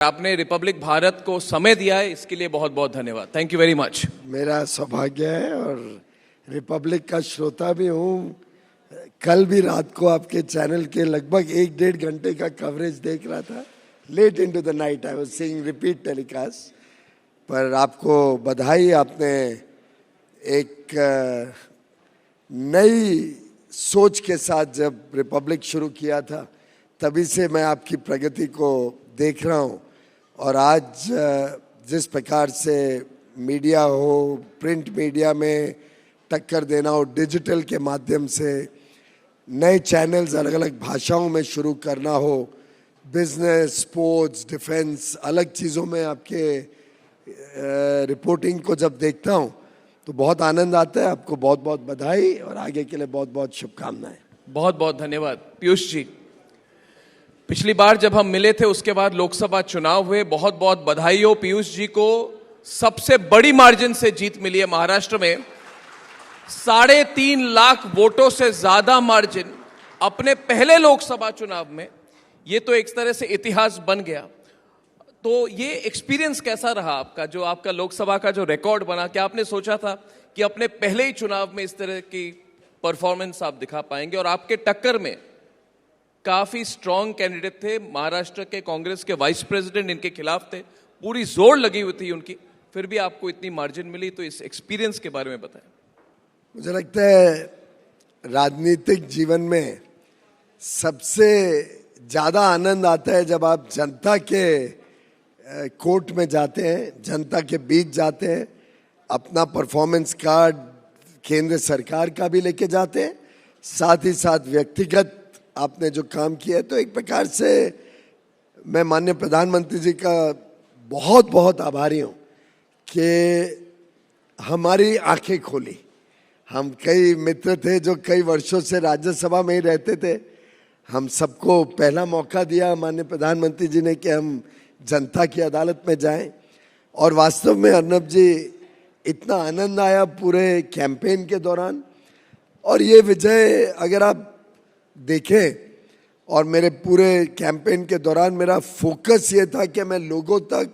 आपने रिपब्लिक भारत को समय दिया है, इसके लिए बहुत बहुत धन्यवाद। Thank you very much. मेरा सौभाग्य है और रिपब्लिक का श्रोता भी हूँ। कल भी रात को आपके चैनल के लगभग 1-1.5 घंटे का कवरेज देख रहा था। Late into the night I was seeing repeat telecast. पर आपको बधाई, आपने एक नई सोच के साथ जब रिपब्लिक शुरू किया था तभी से मैं आपकी प्रगति को देख रहा हूँ। और आज जिस प्रकार से मीडिया हो, प्रिंट मीडिया में टक्कर देना हो, डिजिटल के माध्यम से नए चैनल्स अलग अलग भाषाओं में शुरू करना हो, बिजनेस, स्पोर्ट्स, डिफेंस, अलग चीज़ों में आपके रिपोर्टिंग को जब देखता हूँ तो बहुत आनंद आता है। आपको बहुत बहुत बधाई और आगे के लिए बहुत बहुत शुभकामनाएं। बहुत बहुत धन्यवाद पीयूष जी। पिछली बार जब हम मिले थे उसके बाद लोकसभा चुनाव हुए। बहुत बहुत बधाई हो पीयूष जी को, सबसे बड़ी मार्जिन से जीत मिली है महाराष्ट्र में। 3.5 लाख वोटों से ज्यादा मार्जिन अपने पहले लोकसभा चुनाव में, ये तो एक तरह से इतिहास बन गया। तो ये एक्सपीरियंस कैसा रहा आपका, जो आपका लोकसभा का जो रिकॉर्ड बना? क्या आपने सोचा था कि अपने पहले ही चुनाव में इस तरह की परफॉर्मेंस आप दिखा पाएंगे? और आपके टक्कर में काफी स्ट्रांग कैंडिडेट थे, महाराष्ट्र के कांग्रेस के वाइस प्रेसिडेंट इनके खिलाफ थे, पूरी जोर लगी हुई थी उनकी, फिर भी आपको इतनी मार्जिन मिली। तो इस एक्सपीरियंस के बारे में बताएं। मुझे लगता है राजनीतिक जीवन में सबसे ज्यादा आनंद आता है जब आप जनता के कोर्ट में जाते हैं, जनता के बीच जाते हैं, अपना परफॉर्मेंस कार्ड केंद्र सरकार का भी लेके जाते हैं, साथ ही साथ व्यक्तिगत आपने जो काम किया है। तो एक प्रकार से मैं माननीय प्रधानमंत्री जी का बहुत बहुत आभारी हूँ कि हमारी आंखें खोली। हम कई मित्र थे जो कई वर्षों से राज्यसभा में ही रहते थे, हम सबको पहला मौका दिया माननीय प्रधानमंत्री जी ने कि हम जनता की अदालत में जाएं। और वास्तव में अर्नब जी, इतना आनंद आया पूरे कैंपेन के दौरान। और ये विजय अगर आप देखें, और मेरे पूरे कैंपेन के दौरान मेरा फोकस ये था कि मैं लोगों तक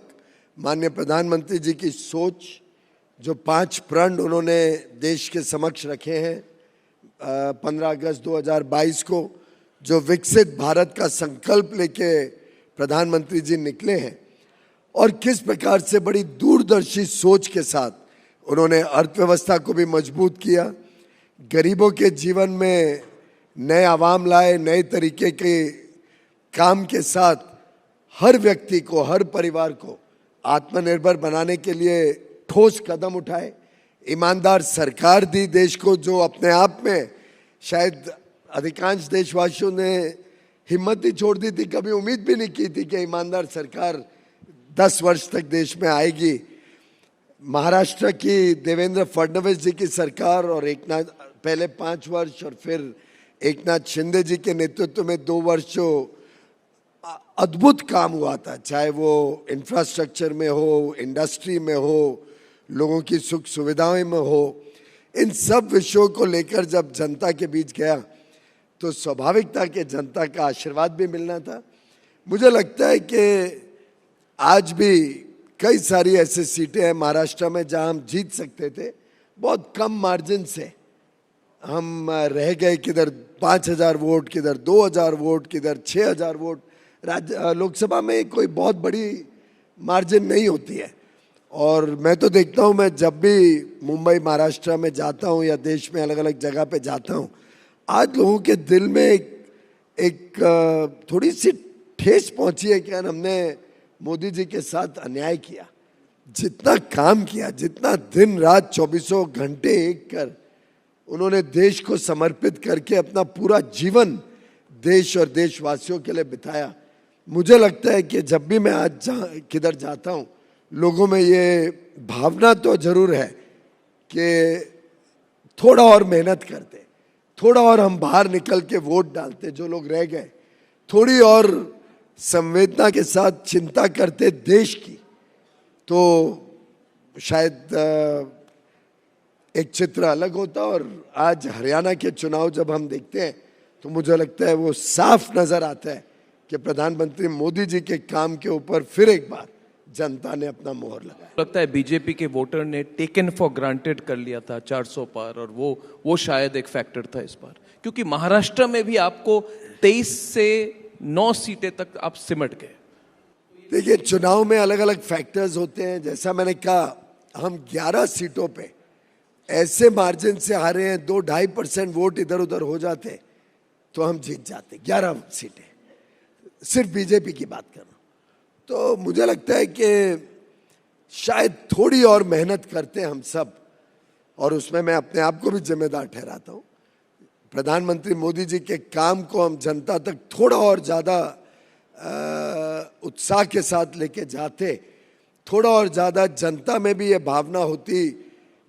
माननीय प्रधानमंत्री जी की सोच, जो 5 प्रण उन्होंने देश के समक्ष रखे हैं 15 अगस्त 2022 को, जो विकसित भारत का संकल्प लेके प्रधानमंत्री जी निकले हैं, और किस प्रकार से बड़ी दूरदर्शी सोच के साथ उन्होंने अर्थव्यवस्था को भी मजबूत किया, गरीबों के जीवन में नए आवाम लाए, नए तरीके के काम के साथ हर व्यक्ति को, हर परिवार को आत्मनिर्भर बनाने के लिए ठोस कदम उठाए, ईमानदार सरकार दी देश को, जो अपने आप में शायद अधिकांश देशवासियों ने हिम्मत ही छोड़ दी थी, कभी उम्मीद भी नहीं की थी कि ईमानदार सरकार 10 वर्ष तक देश में आएगी। महाराष्ट्र की देवेंद्र फडणवीस जी की सरकार और एकनाथ, पहले 5 वर्ष और फिर एकनाथ शिंदे जी के नेतृत्व में 2 वर्ष जो अद्भुत काम हुआ था, चाहे वो इंफ्रास्ट्रक्चर में हो, इंडस्ट्री में हो, लोगों की सुख सुविधाओं में हो, इन सब विषयों को लेकर जब जनता के बीच गया तो स्वाभाविक था कि जनता का आशीर्वाद भी मिलना था। मुझे लगता है कि आज भी कई सारी ऐसी सीटें हैं महाराष्ट्र में जहां हम जीत सकते थे, बहुत कम मार्जिन से हम रह गए, किधर 5,000 वोट, किधर 2,000 वोट, किधर 6,000 वोट। लोकसभा में कोई बहुत बड़ी मार्जिन नहीं होती है। और मैं तो देखता हूँ, मैं जब भी मुंबई महाराष्ट्र में जाता हूँ या देश में अलग अलग जगह पे जाता हूँ, आज लोगों के दिल में एक थोड़ी सी ठेस पहुंची है कि यार हमने मोदी जी के साथ अन्याय किया। जितना काम किया, जितना दिन रात 24 घंटे एक कर उन्होंने देश को समर्पित करके अपना पूरा जीवन देश और देशवासियों के लिए बिताया। मुझे लगता है कि जब भी मैं आज किधर जाता हूँ, लोगों में ये भावना तो जरूर है कि थोड़ा और मेहनत करते, थोड़ा और हम बाहर निकल के वोट डालते, जो लोग रह गए, थोड़ी और संवेदना के साथ चिंता करते देश की, तो शायद एक चित्र अलग होता। और आज हरियाणा के चुनाव जब हम देखते हैं तो मुझे लगता है वो साफ नजर आता है कि प्रधानमंत्री मोदी जी के काम के ऊपर फिर एक बार जनता ने अपना मोहर लगाया। लगता है बीजेपी के वोटर ने टेकन फॉर ग्रांटेड कर लिया था 400 पार, और वो शायद एक फैक्टर था इस बार, क्योंकि महाराष्ट्र में भी आपको 23 से 9 सीटें तक आप सिमट गए। देखिए, चुनाव में अलग अलग फैक्टर्स होते हैं। जैसा मैंने कहा, हम 11 सीटों पे ऐसे मार्जिन से हारे हैं, 2-2.5% वोट इधर उधर हो जाते तो हम जीत जाते 11 सीटें, सिर्फ बीजेपी की बात कर रहा हूं। तो मुझे लगता है कि शायद थोड़ी और मेहनत करते हम सब, और उसमें मैं अपने आप को भी जिम्मेदार ठहराता हूं। प्रधानमंत्री मोदी जी के काम को हम जनता तक थोड़ा और ज्यादा उत्साह के साथ लेके जाते, थोड़ा और ज्यादा जनता में भी ये भावना होती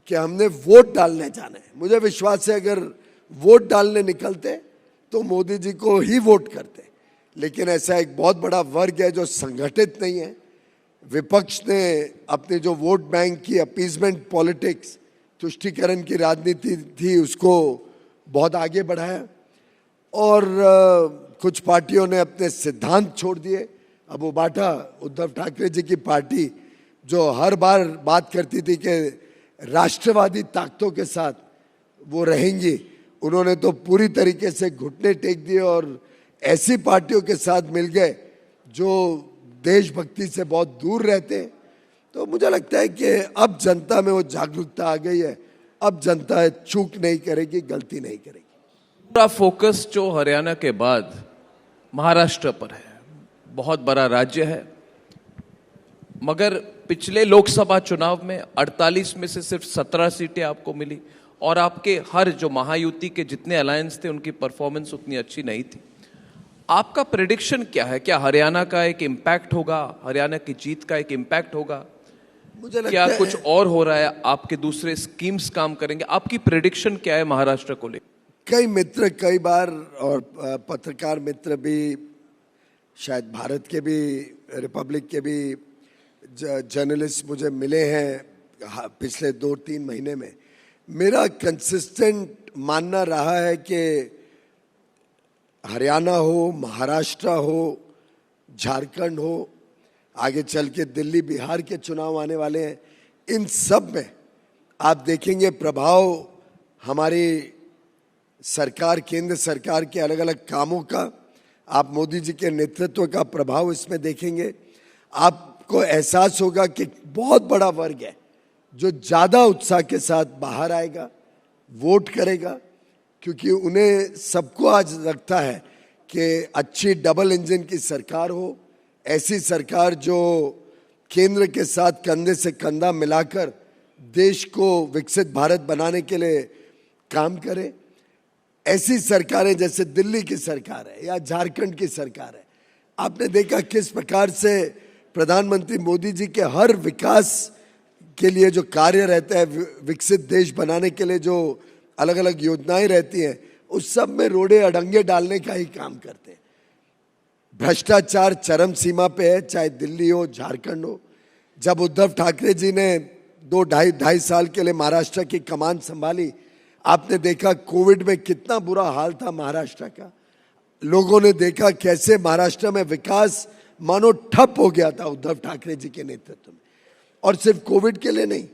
कि हमने वोट डालने जाना है। मुझे विश्वास है अगर वोट डालने निकलते तो मोदी जी को ही वोट करते, लेकिन ऐसा एक बहुत बड़ा वर्ग है जो संगठित नहीं है। विपक्ष ने अपने जो वोट बैंक की अपीजमेंट पॉलिटिक्स, तुष्टीकरण की राजनीति थी, उसको बहुत आगे बढ़ाया, और कुछ पार्टियों ने अपने सिद्धांत छोड़ दिए। अब वो बाटा उद्धव ठाकरे जी की पार्टी जो हर बार बात करती थी कि राष्ट्रवादी ताकतों के साथ वो रहेंगी, उन्होंने तो पूरी तरीके से घुटने टेक दिए और ऐसी पार्टियों के साथ मिल गए जो देशभक्ति से बहुत दूर रहते हैं। तो मुझे लगता है कि अब जनता में वो जागरूकता आ गई है। अब जनता चूक नहीं करेगी, गलती नहीं करेगी। पूरा फोकस जो हरियाणा के बाद महाराष्ट्र पर है। बहुत बड़ा राज्य है, मगर पिछले लोकसभा चुनाव में 48 में से सिर्फ 17 सीटें आपको मिली, और आपके हर जो महायुति के जितने अलायंस थे उनकी परफॉर्मेंस उतनी अच्छी नहीं थी। आपका प्रेडिक्शन क्या है? क्या हरियाणा का एक इम्पैक्ट होगा? हरियाणा की जीत का एक इम्पैक्ट होगा? मुझे लगता क्या है कुछ और हो रहा है? आपके दूसरे स्कीम्स काम करेंगे? आपकी प्रेडिक्शन क्या है महाराष्ट्र को लेकर? कई मित्र कई बार, और पत्रकार मित्र भी, शायद भारत के भी, रिपब्लिक के भी जर्नलिस्ट मुझे मिले हैं पिछले 2-3 महीने में। मेरा कंसिस्टेंट मानना रहा है कि हरियाणा हो, महाराष्ट्र हो, झारखंड हो, आगे चल के दिल्ली बिहार के चुनाव आने वाले हैं, इन सब में आप देखेंगे प्रभाव हमारी सरकार, केंद्र सरकार के अलग अलग कामों का, आप मोदी जी के नेतृत्व का प्रभाव इसमें देखेंगे। आपको एहसास होगा कि बहुत बड़ा वर्ग है जो ज्यादा उत्साह के साथ बाहर आएगा, वोट करेगा, क्योंकि उन्हें सबको आज लगता है कि अच्छी डबल इंजन की सरकार हो, ऐसी सरकार जो केंद्र के साथ कंधे से कंधा मिलाकर देश को विकसित भारत बनाने के लिए काम करे। ऐसी सरकारें जैसे दिल्ली की सरकार है या झारखंड की सरकार है। आपने देखा किस प्रकार से प्रधानमंत्री मोदी जी के हर विकास के लिए जो कार्य रहता है, विकसित देश बनाने के लिए जो अलग अलग योजनाएं रहती हैं, उस सब में रोड़े अड़ंगे डालने का ही काम करते हैं। भ्रष्टाचार चरम सीमा पे है, चाहे दिल्ली हो, झारखंड हो। जब उद्धव ठाकरे जी ने 2-2.5 साल के लिए महाराष्ट्र की कमान संभाली, आपने देखा कोविड में कितना बुरा हाल था महाराष्ट्र का। लोगों ने देखा कैसे महाराष्ट्र में विकास मानो ठप हो गया था उद्धव ठाकरे जी के नेतृत्व में। और सिर्फ कोविड के लिए नहीं,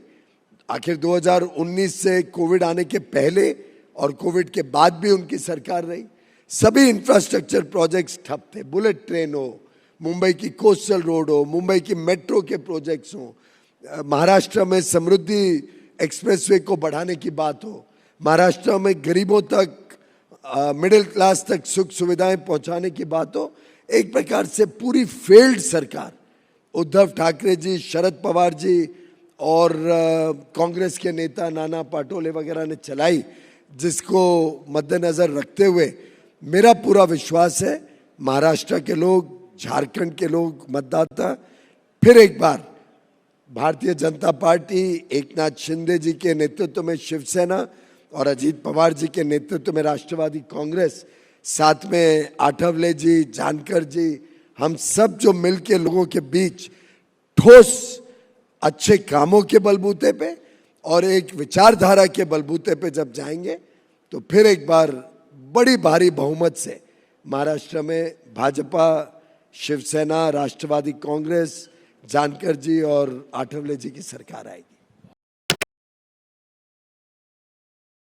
आखिर 2019 से कोविड आने के पहले और कोविड के बाद भी उनकी सरकार रही। सभी इंफ्रास्ट्रक्चर प्रोजेक्ट्स ठप थे। बुलेट ट्रेन हो, मुंबई की कोस्टल रोड हो, मुंबई की मेट्रो के प्रोजेक्ट्स हो, महाराष्ट्र में समृद्धि एक्सप्रेसवे को बढ़ाने की बात हो, महाराष्ट्र में गरीबों तक, मिडिल क्लास तक सुख सुविधाएं पहुंचाने की बात हो। एक प्रकार से पूरी फेल्ड सरकार उद्धव ठाकरे जी, शरद पवार जी और कांग्रेस के नेता नाना पाटोले वगैरह ने चलाई, जिसको मद्देनजर रखते हुए मेरा पूरा विश्वास है महाराष्ट्र के लोग, झारखंड के लोग, मतदाता फिर एक बार भारतीय जनता पार्टी, एकनाथ शिंदे जी के नेतृत्व में शिवसेना और अजीत पवार जी के नेतृत्व में राष्ट्रवादी कांग्रेस, साथ में आठवले जी, जानकर जी, हम सब जो मिलके लोगों के बीच ठोस अच्छे कामों के बलबूते पे और एक विचारधारा के बलबूते पे जब जाएंगे तो फिर एक बार बड़ी भारी बहुमत से महाराष्ट्र में भाजपा शिवसेना, राष्ट्रवादी कांग्रेस, जानकर जी और आठवले जी की सरकार आएगी।